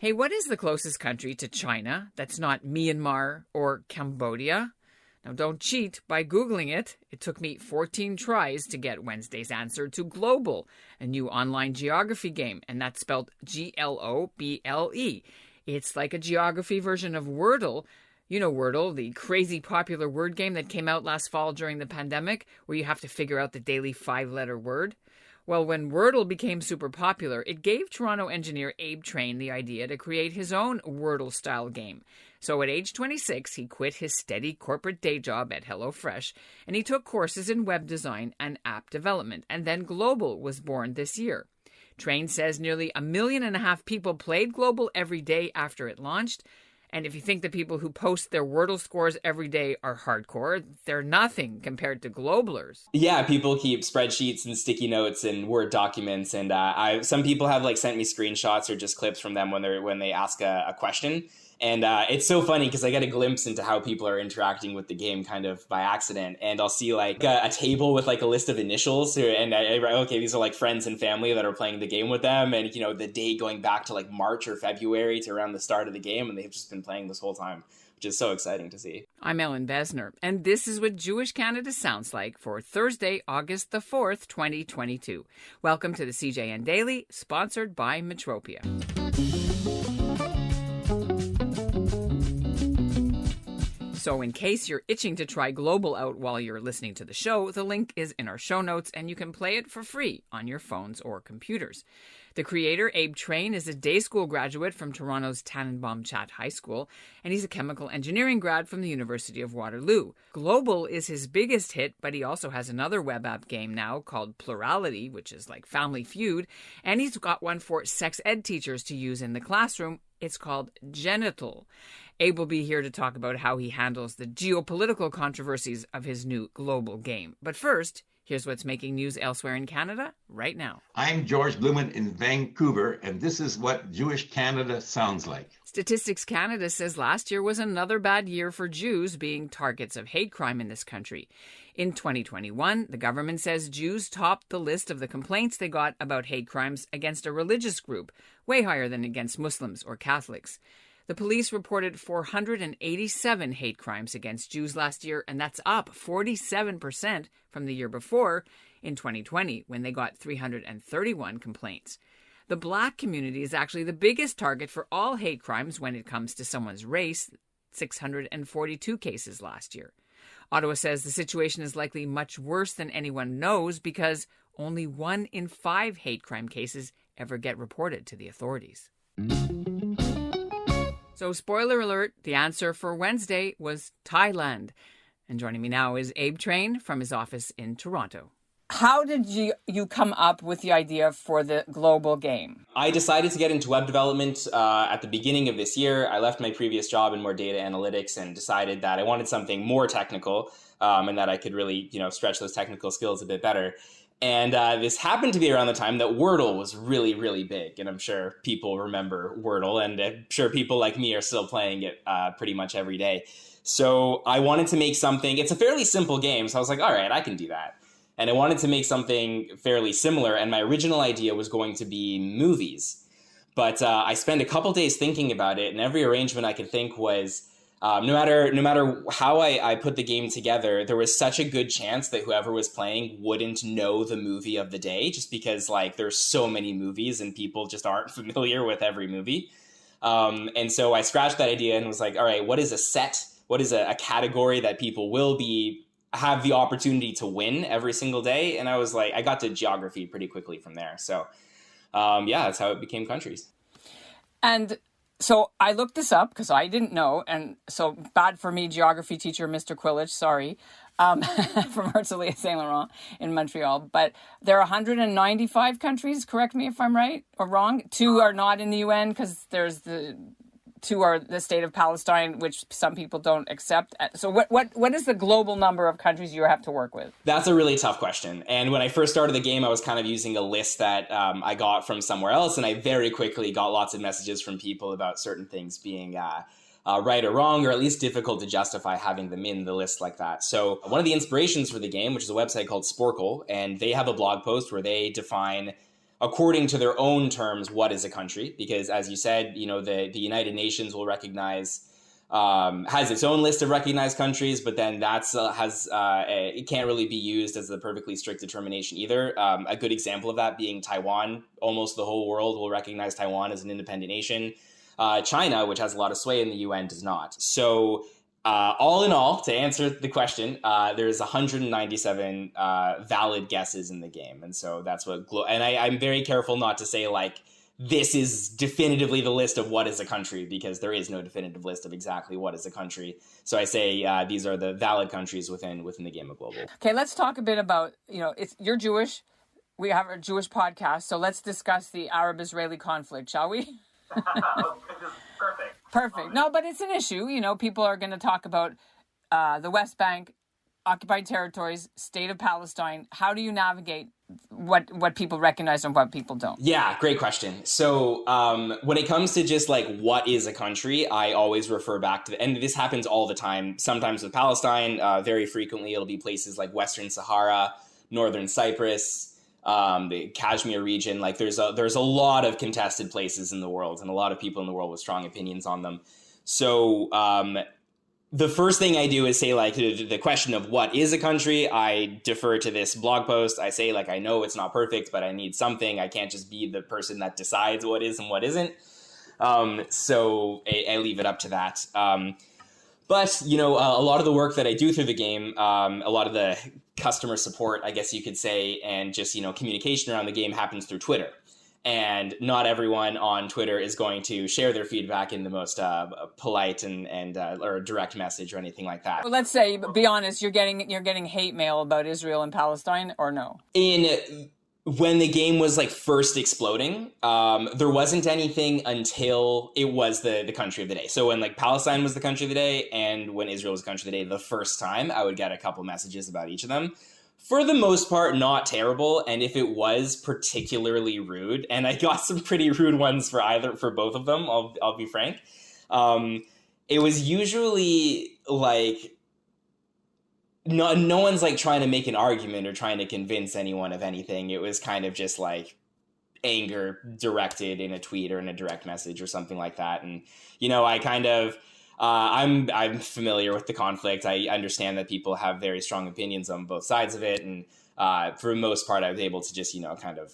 Hey, what is the closest country to China that's not Myanmar or Cambodia? Now, don't cheat by Googling it. It took me 14 tries to get Wednesday's answer to Globle, a new online geography game, and that's spelled Globle. It's like a geography version of Wordle. You know Wordle, the crazy popular word game that came out last fall during the pandemic, where you have to figure out the daily 5-letter word. Well, when Wordle became super popular, it gave Toronto engineer Abe Train the idea to create his own Wordle-style game. So at age 26, he quit his steady corporate day job at HelloFresh, and he took courses in web design and app development. And then Globle was born this year. Train says nearly 1.5 million people played Globle every day after it launched. And if you think the people who post their Wordle scores every day are hardcore, they're nothing compared to Globlers. Yeah, people keep spreadsheets and sticky notes and Word documents. And some people have sent me screenshots or just clips from them when they ask a question. And it's so funny because I get a glimpse into how people are interacting with the game kind of by accident. And I'll see a table with a list of initials. And I write, okay, these are friends and family that are playing the game with them. And, the date going back to March or February to around the start of the game. And they've just been playing this whole time, which is so exciting to see. I'm Ellen Besner, and this is what Jewish Canada sounds like for Thursday, August the 4th, 2022. Welcome to the CJN Daily, sponsored by Metropia. So in case you're itching to try Globle out while you're listening to the show, the link is in our show notes and you can play it for free on your phones or computers. The creator, Abe Train, is a day school graduate from Toronto's Tannenbaum Chat High School, and he's a chemical engineering grad from the University of Waterloo. Globle is his biggest hit, but he also has another web app game now called Plurality, which is like Family Feud, and he's got one for sex ed teachers to use in the classroom. It's called Genital. Abe will be here to talk about how he handles the geopolitical controversies of his new Globle game. But first, here's what's making news elsewhere in Canada right now. I'm George Blumen in Vancouver, and this is what Jewish Canada sounds like. Statistics Canada says last year was another bad year for Jews being targets of hate crime in this country. In 2021, the government says Jews topped the list of the complaints they got about hate crimes against a religious group, way higher than against Muslims or Catholics. The police reported 487 hate crimes against Jews last year, and that's up 47% from the year before, in 2020, when they got 331 complaints. The Black community is actually the biggest target for all hate crimes when it comes to someone's race, 642 cases last year. Ottawa says the situation is likely much worse than anyone knows because only 1 in 5 hate crime cases ever get reported to the authorities. So, spoiler alert, the answer for Wednesday was Thailand. And joining me now is Abe Train from his office in Toronto. How did you come up with the idea for the Globle game? I decided to get into web development at the beginning of this year. I left my previous job in more data analytics and decided that I wanted something more technical and that I could really, stretch those technical skills a bit better. And this happened to be around the time that Wordle was really, really big. And I'm sure people remember Wordle, and I'm sure people like me are still playing it pretty much every day. So I wanted to make something. It's a fairly simple game. So I was like, all right, I can do that. And I wanted to make something fairly similar. And my original idea was going to be movies. But I spent a couple days thinking about it. And every arrangement I could think was no matter how I put the game together, there was such a good chance that whoever was playing wouldn't know the movie of the day, just because there's so many movies and people just aren't familiar with every movie. And so I scratched that idea and was like, all right, what is a set? What is a category that people will have the opportunity to win every single day? And I was like, I got to geography pretty quickly from there. So that's how it became countries. And so I looked this up because I didn't know. And so bad for me, geography teacher, Mr. Quillage, sorry, from Herzliya Saint Laurent in Montreal. But there are 195 countries, correct me if I'm right or wrong. 2 are not in the UN because there's 2 are the state of Palestine, which some people don't accept. So what is the global number of countries you have to work with? That's a really tough question. And when I first started the game, I was kind of using a list that I got from somewhere else. And I very quickly got lots of messages from people about certain things being right or wrong, or at least difficult to justify having them in the list like that. So one of the inspirations for the game, which is a website called Sporkle, and they have a blog post where they define according to their own terms, what is a country? Because as you said, the United Nations will recognize, has its own list of recognized countries, but then it can't really be used as a perfectly strict determination either. A good example of that being Taiwan. Almost the whole world will recognize Taiwan as an independent nation. China, which has a lot of sway in the UN, does not. So all in all, to answer the question, there's 197 valid guesses in the game. And so that's what, I'm very careful not to say like, this is definitively the list of what is a country, because there is no definitive list of exactly what is a country. So I say these are the valid countries within the game of Globle. Okay, let's talk a bit about, you're Jewish. We have a Jewish podcast. So let's discuss the Arab-Israeli conflict, shall we? Perfect. No, but it's an issue. People are going to talk about the West Bank, occupied territories, state of Palestine. How do you navigate what people recognize and what people don't? Yeah, great question. So when it comes to just like what is a country, I always refer back to and this happens all the time. Sometimes with Palestine, very frequently it'll be places like Western Sahara, Northern Cyprus, the Kashmir region. Like there's a lot of contested places in the world and a lot of people in the world with strong opinions on them. So the first thing I do is say, like, the question of what is a country, I defer to this blog post. I say, like, I know it's not perfect, but I need something. I can't just be the person that decides what is and what isn't. So I leave it up to that. But, a lot of the work that I do through the game, a lot of the customer support, I guess you could say, and just, communication around the game happens through Twitter. And not everyone on Twitter is going to share their feedback in the most polite and or direct message or anything like that. Well, let's say, be honest, you're getting hate mail about Israel and Palestine, or no? When the game was like first exploding, there wasn't anything until it was the country of the day. So when like Palestine was the country of the day and when Israel was the country of the day the first time, I would get a couple messages about each of them. For the most part, not terrible. And if it was particularly rude, and I got some pretty rude ones for both of them, I'll be frank. It was usually like, no one's like trying to make an argument or trying to convince anyone of anything. It was kind of just like anger directed in a tweet or in a direct message or something like that. And, I kind of, I'm familiar with the conflict. I understand that people have very strong opinions on both sides of it. And for the most part, I was able to just, kind of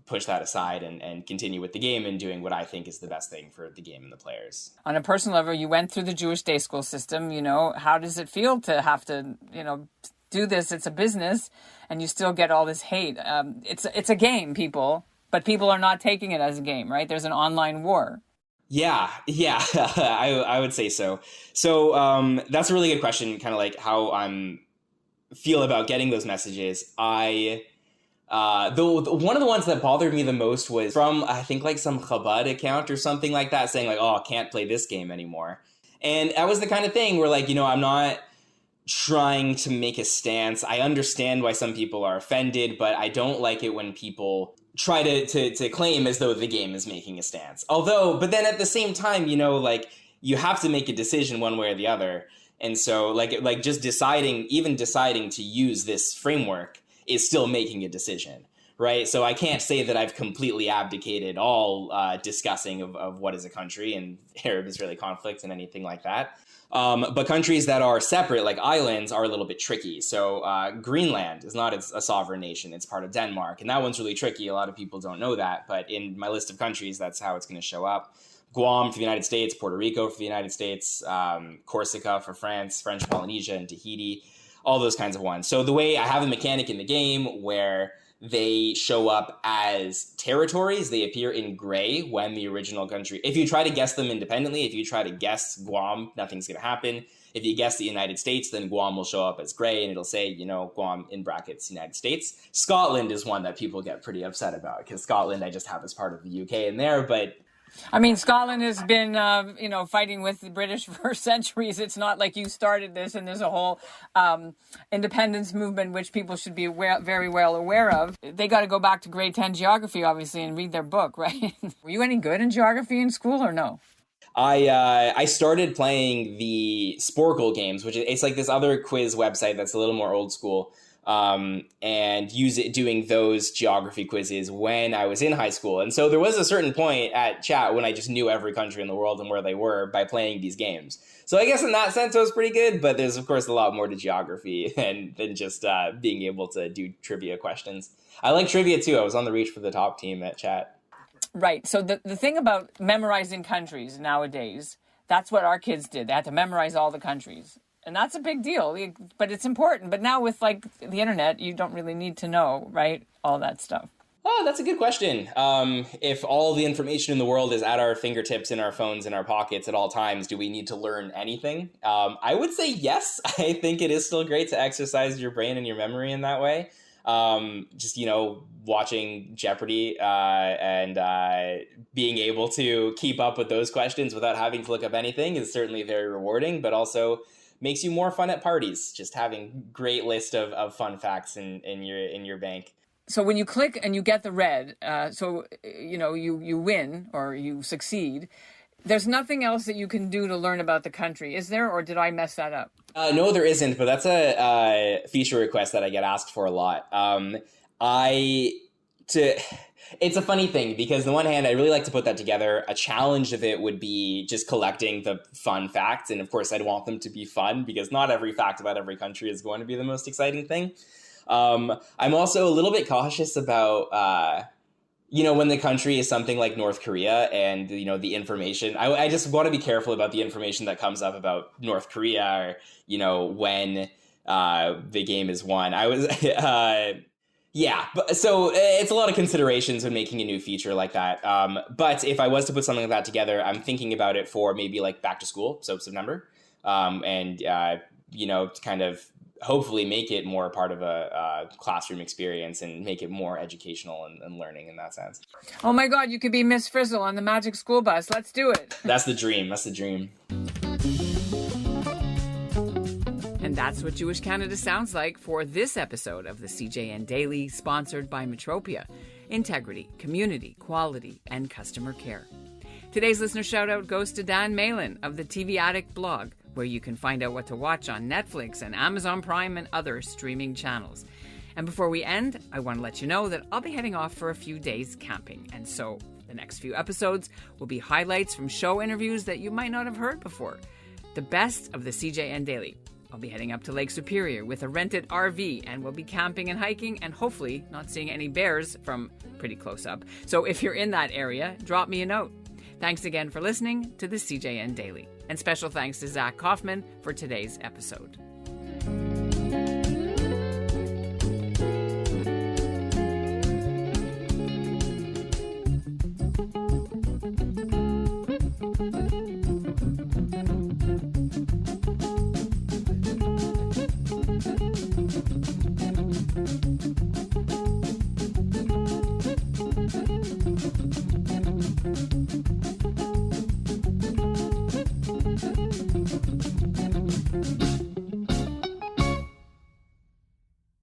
push that aside and continue with the game and doing what I think is the best thing for the game and the players. On a personal level, you went through the Jewish day school system. How does it feel to have to, do this? It's a business and you still get all this hate. It's a game, but people are not taking it as a game, right? There's an online war. Yeah, I would say so. So that's a really good question, kind of like how I'm feel about getting those messages. One of the ones that bothered me the most was from, I think, like some Chabad account or something like that, saying like, oh, I can't play this game anymore. And that was the kind of thing where like, I'm not trying to make a stance. I understand why some people are offended, but I don't like it when people try to claim as though the game is making a stance. But then at the same time, like you have to make a decision one way or the other. And so like just deciding to use this framework is still making a decision, right? So I can't say that I've completely abdicated all discussing of what is a country and Arab-Israeli conflict and anything like that. But countries that are separate, like islands, are a little bit tricky. So Greenland is not a sovereign nation. It's part of Denmark. And that one's really tricky. A lot of people don't know that. But in my list of countries, that's how it's going to show up. Guam for the United States, Puerto Rico for the United States, Corsica for France, French Polynesia and Tahiti, all those kinds of ones. So the way I have a mechanic in the game where they show up as territories, they appear in gray when the original country. If you try to guess them independently, if you try to guess Guam, nothing's going to happen. If you guess the United States, then Guam will show up as gray and it'll say, Guam in brackets, United States. Scotland is one that people get pretty upset about because Scotland I just have as part of the UK in there, but I mean, Scotland has been, fighting with the British for centuries. It's not like you started this and there's a whole independence movement, which people should be very well aware of. They got to go back to grade 10 geography, obviously, and read their book, right? Were you any good in geography in school or no? I started playing the Sporkle games, which it's like this other quiz website that's a little more old school. and use it doing those geography quizzes when I was in high school. And so there was a certain point at chat when I just knew every country in the world and where they were by playing these games. So I guess in that sense it was pretty good, but there's of course a lot more to geography than just being able to do trivia questions. I like trivia too. I was on the Reach for the Top team at chat. Right. So the thing about memorizing countries nowadays, that's what our kids did. They had to memorize all the countries. And that's a big deal, but it's important. But now with like the internet, you don't really need to know, right? All that stuff. Oh, that's a good question. If all the information in the world is at our fingertips, in our phones, in our pockets at all times, do we need to learn anything? I would say yes. I think it is still great to exercise your brain and your memory in that way. Just, watching Jeopardy and being able to keep up with those questions without having to look up anything is certainly very rewarding, but also makes you more fun at parties, just having great list of fun facts in your bank. So when you click and you get the red, you win or you succeed, there's nothing else that you can do to learn about the country, is there? Or did I mess that up? No, there isn't, but that's a feature request that I get asked for a lot. It's a funny thing because on the one hand, I really like to put that together. A challenge of it would be just collecting the fun facts. And of course, I'd want them to be fun because not every fact about every country is going to be the most exciting thing. I'm also a little bit cautious about, when the country is something like North Korea and, the information. I just want to be careful about the information that comes up about North Korea or, when the game is won. So it's a lot of considerations when making a new feature like that. But if I was to put something like that together, I'm thinking about it for maybe like back to school, so September, to kind of hopefully make it more part of a classroom experience and make it more educational and learning in that sense. Oh my God, you could be Miss Frizzle on the Magic School Bus. Let's do it. That's the dream. That's the dream. And that's what Jewish Canada sounds like for this episode of the CJN Daily, sponsored by Metropia. Integrity, community, quality, and customer care. Today's listener shout-out goes to Dan Malin of the TV Addict blog, where you can find out what to watch on Netflix and Amazon Prime and other streaming channels. And before we end, I want to let you know that I'll be heading off for a few days camping. And so the next few episodes will be highlights from show interviews that you might not have heard before. The best of the CJN Daily. I'll be heading up to Lake Superior with a rented RV, and we'll be camping and hiking and hopefully not seeing any bears from pretty close up. So if you're in that area, drop me a note. Thanks again for listening to the CJN Daily. And special thanks to Zach Kaufman for today's episode.